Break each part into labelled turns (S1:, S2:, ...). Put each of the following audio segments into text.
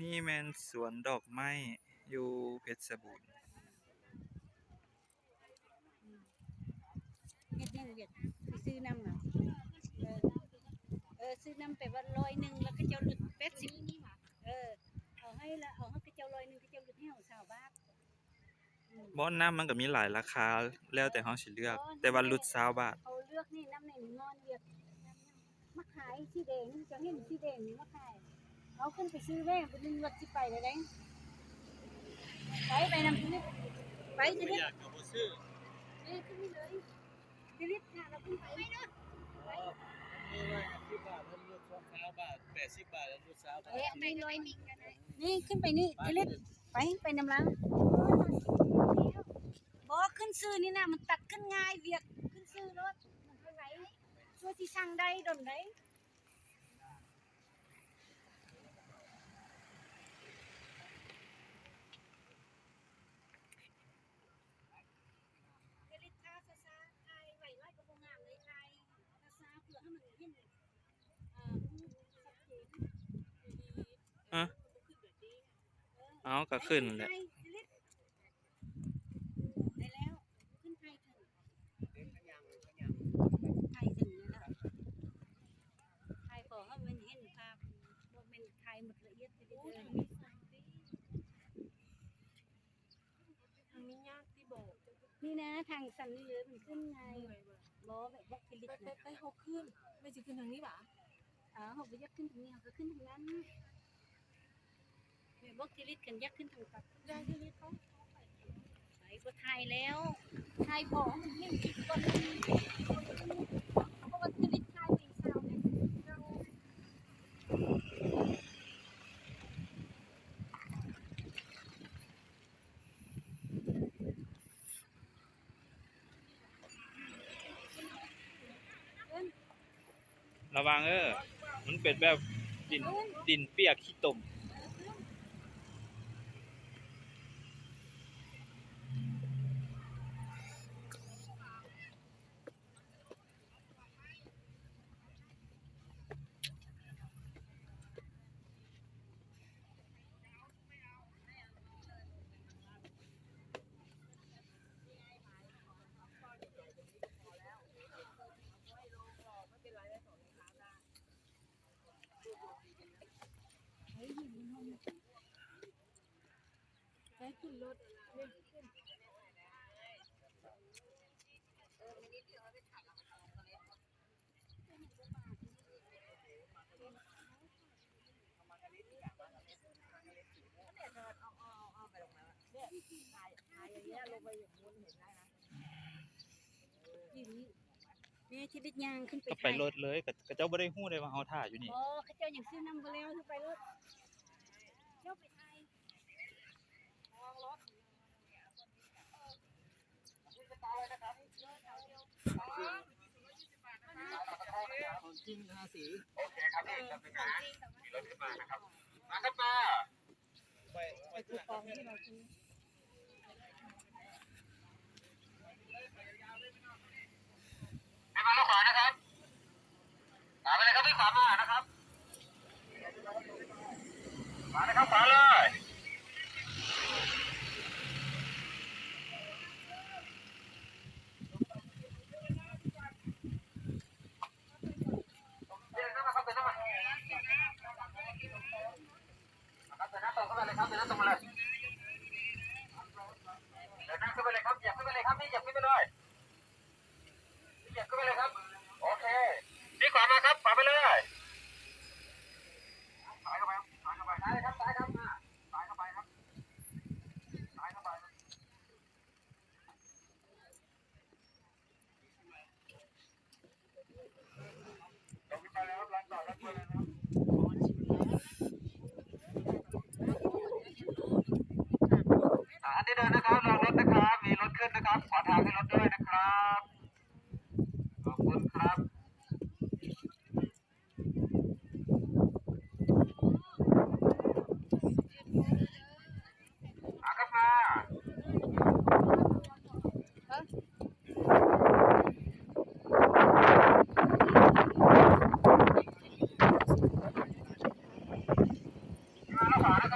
S1: นี่แม่นสวนดอกไม้อยู่เพชรบูรณ์
S2: เฮ็ดยังเวียดไปซื้อน้ำเนาะซื้อน้ำไปว่า100แล้วก็เจ้าหลุด80เอาให้ละเอาให้กระเจ้า100กระเจ้าหลุดให้เฮา20 บาท
S1: บ่น้ำมันก็มีหลายราคาแล้วแต่เฮาสิเลือกแต่ว่าลุด20 บาท
S2: เอาเลือกนี่น้ำในงอนเวียดมาขายสีแดงจะเห็นสีแดงนี่มาขายเอาขึ้นไปซื้อแม่บ่นึงรถสิไปเลยเด้ไปนำนี่ไปจะได้อยากก็บ่ซื้อขึ้นนี่เลยจะรีบหาเราขึ้นไปเนาะไปนี่ว่า10 บาทแล้วลด20 บาท80 บาทแล้วลด20 บาทไป100นี่ขึ้นไปนี่จะรีบไปนำลังบ่ขึ้นซื้อนี่นะมันตัดขึ้นง่ายเวียกขึ้นซื้อรถมันไปไหนช่วยที่สั่งได้ดนได้
S1: เอาก็ขึ้นแหละ
S2: ได้แล้วขึ้นไทยถึงไทยถึงแล้วไทยขอให้มันเห็นภาพว่าเป็นไทยหมดละเอียดไปเลยทางนี้ยากที่บอกนี่นะทางสันนี่เลยมันขึ้นไงบ่แบบบอกผลิตนะไปเขาขึ้นไม่ใช่ขึ้นทางนี้หรอเขาไปยักขึ้นทางนี้เขาก็ขึ้นทางนั้นบอกจิริตกันยักขึ้นทางตัดยาจิริตเขาไปก็ไทยแล้วไทยบอกมันเห็นคนเพราะว่าจิริตไทยเป็นสาวเนี่ย
S1: ระวังมันเป็นแบบดินเปียกขี้ตม
S2: ได้ขึ้นรถเนี่ยขึ้นนี่ที่ดิดยางขึ้นไป
S1: ไปรถเลยก็เจ้าบ่ได้ฮู้ได้ว่าเฮาท่าอยู่นี่
S2: อ๋อเขาเจ้าอย่างซื้อน้ำไปแล้วไปรถเจ้าไปไทยมองรถของจริงทาสีโอเคครับนี่จะเป็นนะมีรถขึ้นมานะครับมาครับมาไปตัวกองที่เราซื้อ
S3: มาแล้วขวานะครับขวาไปเลยครับที่ขวามานะครับขวานะครับขวาเลยเดินหน้ามาครับเดินหน้ามาครับเดินหน้าตรงเข้าไปเลยครับเดินหน้าตรงมาเลยเดินหน้าขึ้นไปเลยครับเหยียบขึ้นไปเลยครับนี่เหยียบขึ้นไปเลยเหยียบขึ้นไปเลยครับโอเคนี่ขวามาครับขวาไปเลยซ้ายเข้าไปซ้ายเข้าไปซ้ายครับซ้ายครับซ้ายเข้าไปครับซ้ายเข้าไปลงไปแล้วรันต่อรันไปเลยนะอันนี้เดินนะครับรอรถนะครับมีรถขึ้นนะครับขอทางให้รถด้วยนะครับขอบคุณครับครับมาแล้วขวานะครับ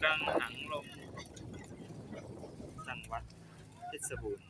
S1: กังหังลมจังหวัดเพชรบูรณ์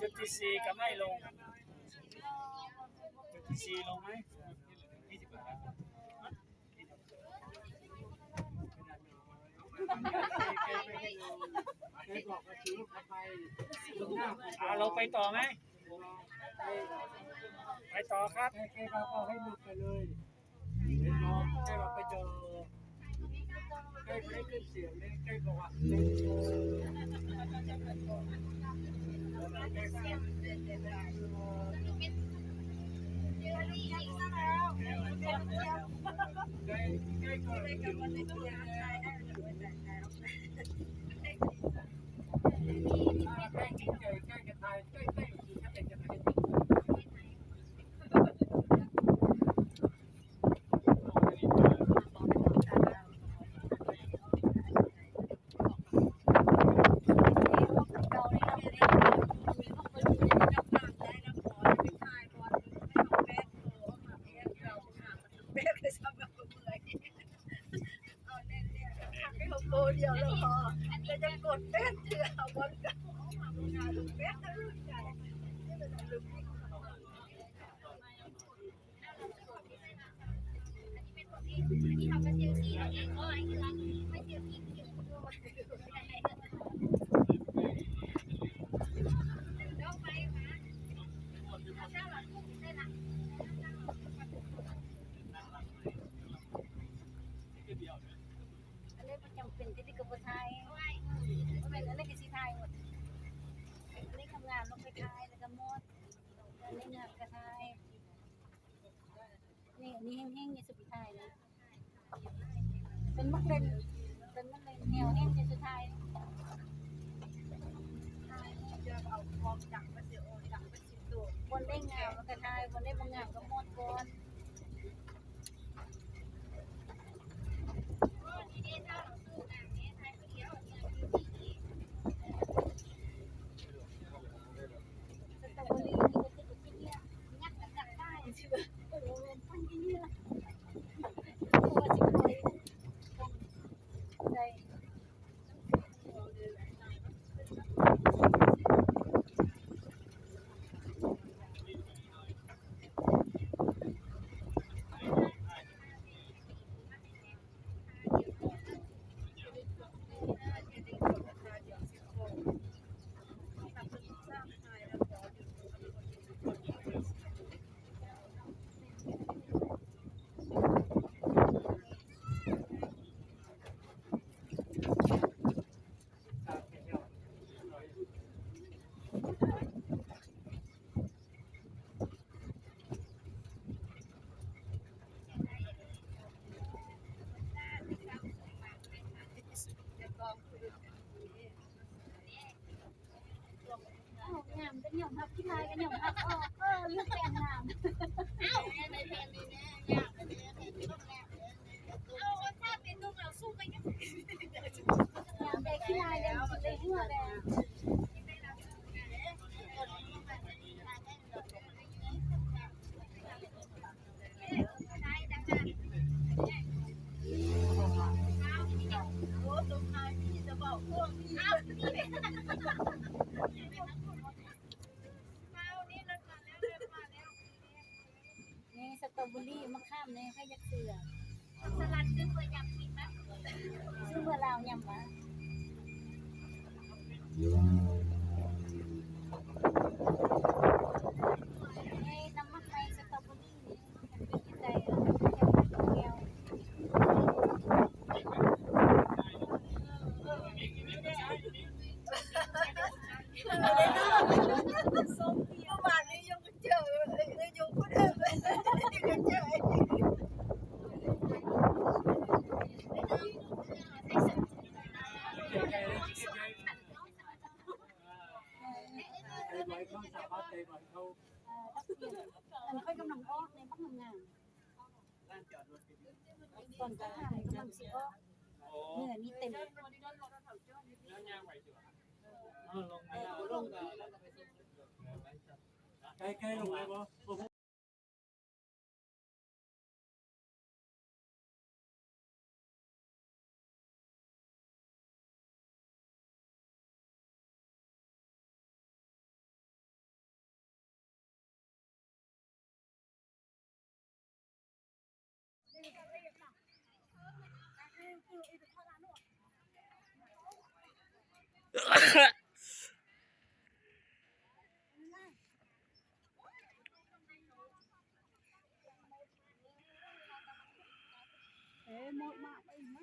S2: จุดที่สี่กับมา ไม่ลงซีลงไหม20 บาทเราไปต่อไหมไปต่อครับแค่เราก็ให้หลุดไปเลยเห็นน้องแค่เราไปเจอใกล้ไม่ได้ขึ้นเสียงเลยใกล้บอกว่า
S4: เดียวแล้วพอแล้วจะกดแป้นเถื่อเอาบนกับงานแป้นใหญ่นี่เป็นอะไรลูกที่ทำเป็นเซลล์สีเราเองก็ไม่เซลล์สีไม่เซลล์สีเกี่ยวกับตัวแล้วไปมาเจ้าหลังกุ้งได้ละอันนี้มันจำเป็นที่กบฏไทยเป็นอันนี้คือสีไทยหมดอันนี้ทำงานลงไปไทยแล้วก็มดอันนี้งานกระไทยนี่อันนี้แห้งๆในสุดไทยนะเป็นมักเล่นเป็นมักเล่นแนวแห้งในสุดไทยจะเอาคอมจับมาเสียโอจับมาสิตัวคนได้งานกระไทยคนได้บางงานก็มดก่อนงามเป็นหย่อมทับที่ลายกันหย่อมทับเลือกแต่งงามในแผ่นนี้แน่งามในแผ่นนี้ต้องงามถ้าเป็นนุ่มเราสู้กันยังงามแต่ที่ลายยังเลยหัวแดงโอ้ตรงไหนพี่จะบอกพวกนี้นี่สตรอเบอรี่มะข้ามเนี่ยให้ยักษ์เสือสลัดซื้อเพื่อยำกินนะซื้อเพื่อเรายำมานี่น้ำมันในสตรอเบอรี่นี่เป็นกินได้แก้วส้มเมื่อวานนี้ยังเจอเลยยังพูดเองเลยยังเจอมันค่อยกำลังออกในบ้านทำงานก่อนจะหายกำลังสิออกเนื้อนี่เต็ม
S2: ใกล้ๆลงเลยบ่
S4: หมดมาไปไหม